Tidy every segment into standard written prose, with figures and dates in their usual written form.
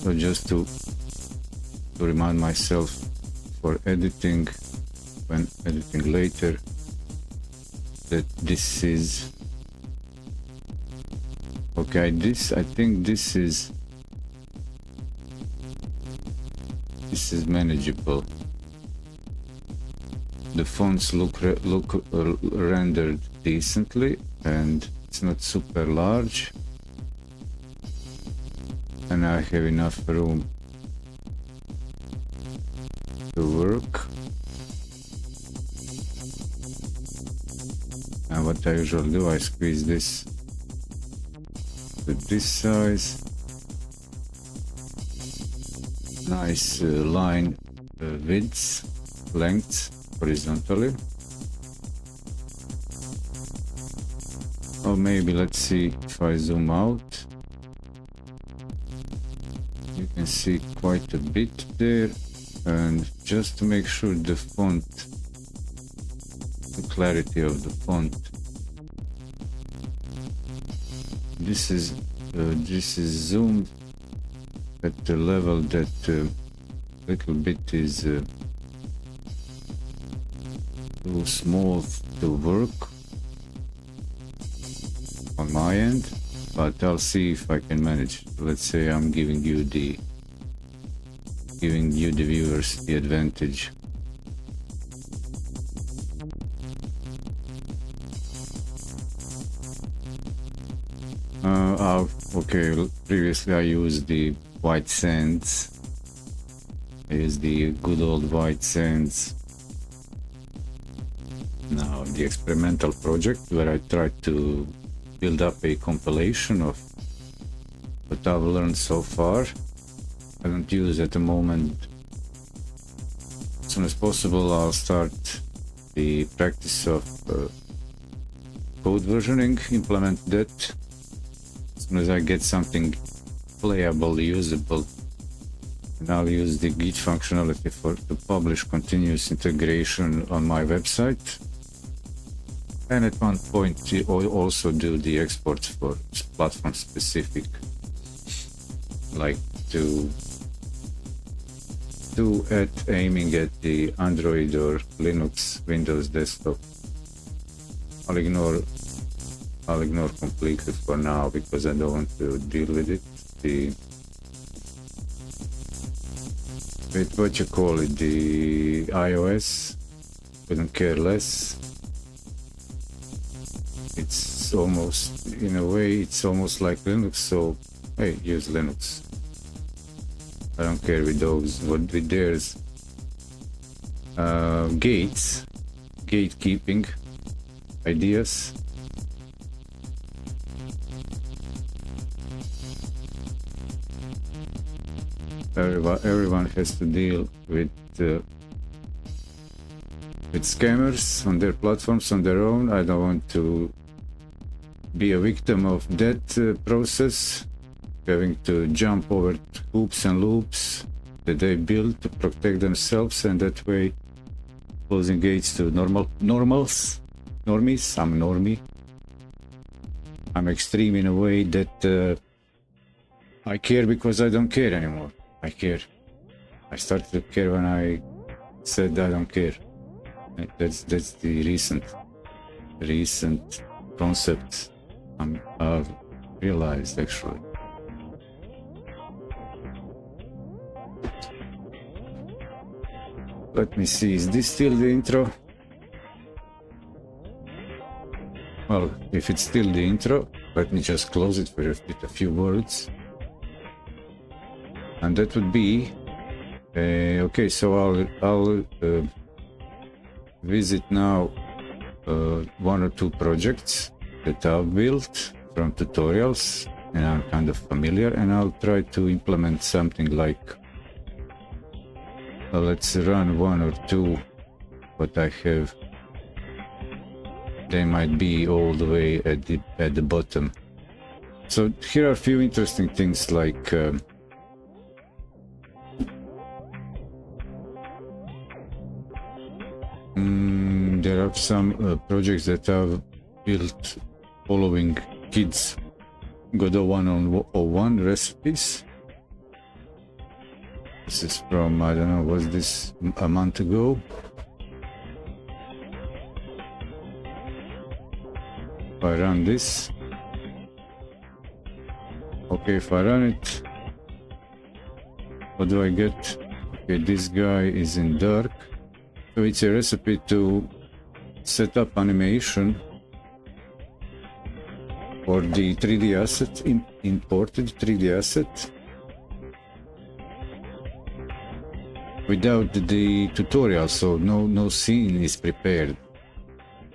So just to remind myself for editing, when editing later, that this is okay. I think this is manageable. The fonts look rendered decently, and it's not super large, and I have enough room to work. And what I usually do, I squeeze this to this size. Nice line width, length horizontally. Or maybe let's see if I zoom out. You can see quite a bit there, and just to make sure the font, the clarity of the font, this is zoomed at the level that little bit is too small to work on my end, but I'll see if I can manage. Let's say I'm giving you the viewers the advantage. Okay, previously I used the white sands. I used the good old white sands. Now the experimental project where I tried to build up a compilation of what I've learned so far. I don't use at the moment. As soon as possible I'll start the practice of code versioning, implement that. As soon as I get something playable, usable, and I'll use the Git functionality to publish continuous integration on my website. And at one point also do the exports for platform specific, like to aiming at the Android or Linux, Windows desktop. I'll ignore completely for now because I don't want to deal with it. What you call it, the iOS, couldn't care less. It's almost, in a way, it's almost like Linux, so hey, use Linux. I don't care with those, with theirs. Gatekeeping ideas. Everyone has to deal with scammers on their platforms on their own. I don't want to be a victim of that process, having to jump over hoops and loops that they build to protect themselves, and that way closing gates to normies. I'm a normie. I'm extreme in a way that I care because I don't care anymore. I care. I started to care when I said I don't care. That's the recent concept I've realized actually. Let me see, is this still the intro? Well, if it's still the intro, let me just close it with a few words. And that would be okay. So I'll visit now one or two projects that I've built from tutorials, and I'm kind of familiar, and I'll try to implement something like let's run one or two what I have. They might be all the way at the bottom. So here are a few interesting things, like there are some projects that I've built following kids Godot 101 recipes. This is from, I don't know, was this a month ago? If I run this, okay, if I run it, what do I get? Okay, this guy is in dark, so it's a recipe to set up animation for the 3D asset, imported 3D asset, without the tutorial, so no scene is prepared.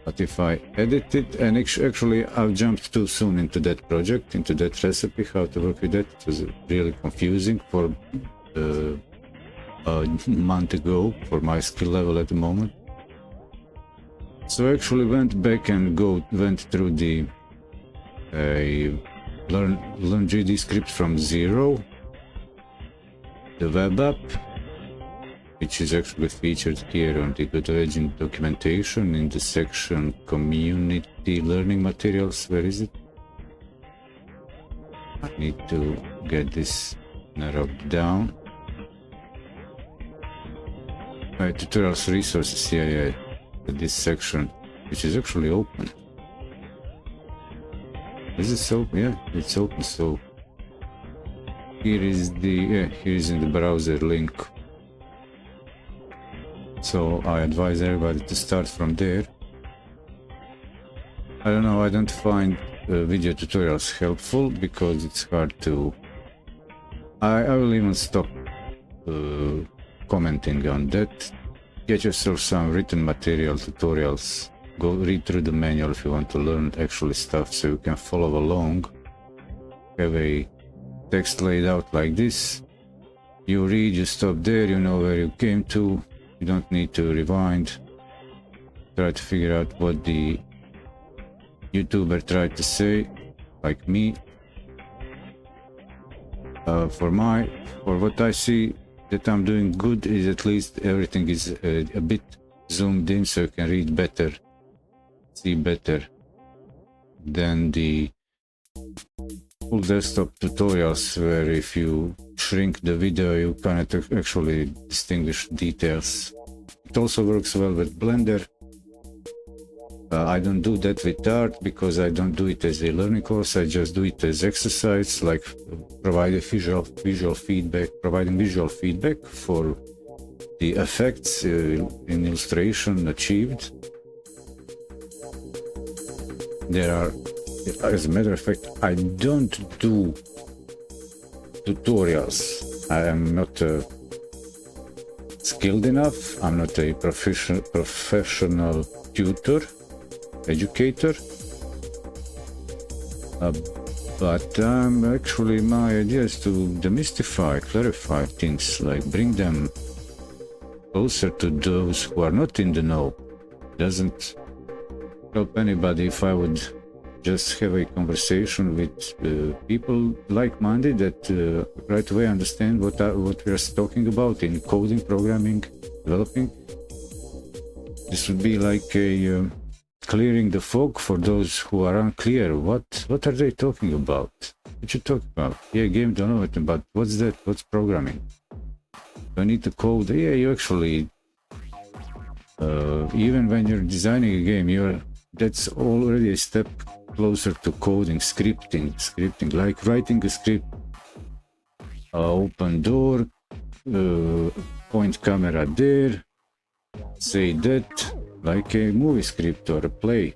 But if I edit it, and actually I've jumped too soon into that project, into that recipe, how to work with that. It was really confusing for a month ago for my skill level at the moment. So I actually went back and went through the learn GD script from zero, the web app, which is actually featured here on the Godot engine documentation in the section community learning materials. Where is it? I need to get this narrowed down. Tutorials resources, yeah, this section, which is actually open. Is it open? Yeah, it's open. So here is here is in the browser link. So I advise everybody to start from there. I don't know, I don't find video tutorials helpful because it's hard to... I will even stop commenting on that. Get yourself some written material, tutorials. Go read through the manual if you want to learn actually stuff so you can follow along. Have a text laid out like this. You read, you stop there, you know where you came to. You don't need to rewind. Try to figure out what the YouTuber tried to say, like me. For what I see that I'm doing good is at least everything is a bit zoomed in so you can read better, see better than the full desktop tutorials where if you shrink the video you cannot actually distinguish details. It also works well with Blender. I don't do that with art because I don't do it as a learning course. I just do it as exercise, like providing visual feedback for the effects in illustration achieved. There are, as a matter of fact, I don't do tutorials. I am not skilled enough. I'm not a professional tutor, educator, but actually my idea is to demystify, clarify things, like bring them closer to those who are not in the know. Doesn't help anybody if I would just have a conversation with people like-minded that right away understand what we are talking about in coding, programming, developing. This would be like a clearing the fog for those who are unclear. What are they talking about? What you talking about? Yeah, game development, but what's that? What's programming? Do I need to code? Yeah, you actually even when you're designing a game, that's already a step closer to coding, scripting, like writing a script. Open door, point camera there, say that, like a movie script or a play.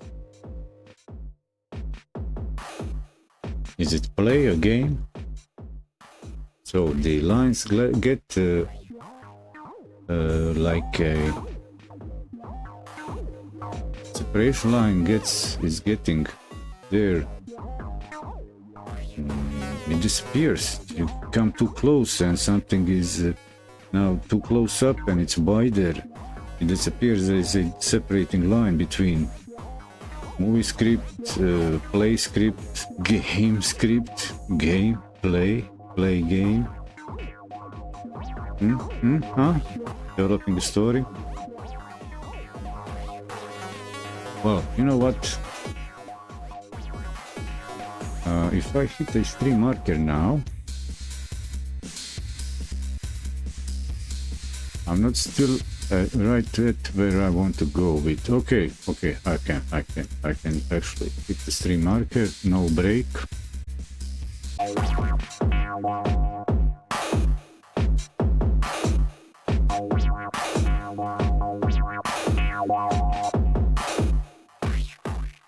Is it play, a game? So the lines get like a separation line is getting there. It disappears. You come too close and something is now too close up and it's wider. It disappears. There is a separating line between movie script, play script, game script, game, play game. Developing the story. Well, you know what? If I hit a stream marker now, I'm not still right at where I want to go with. Okay, I can actually hit the stream marker, no break.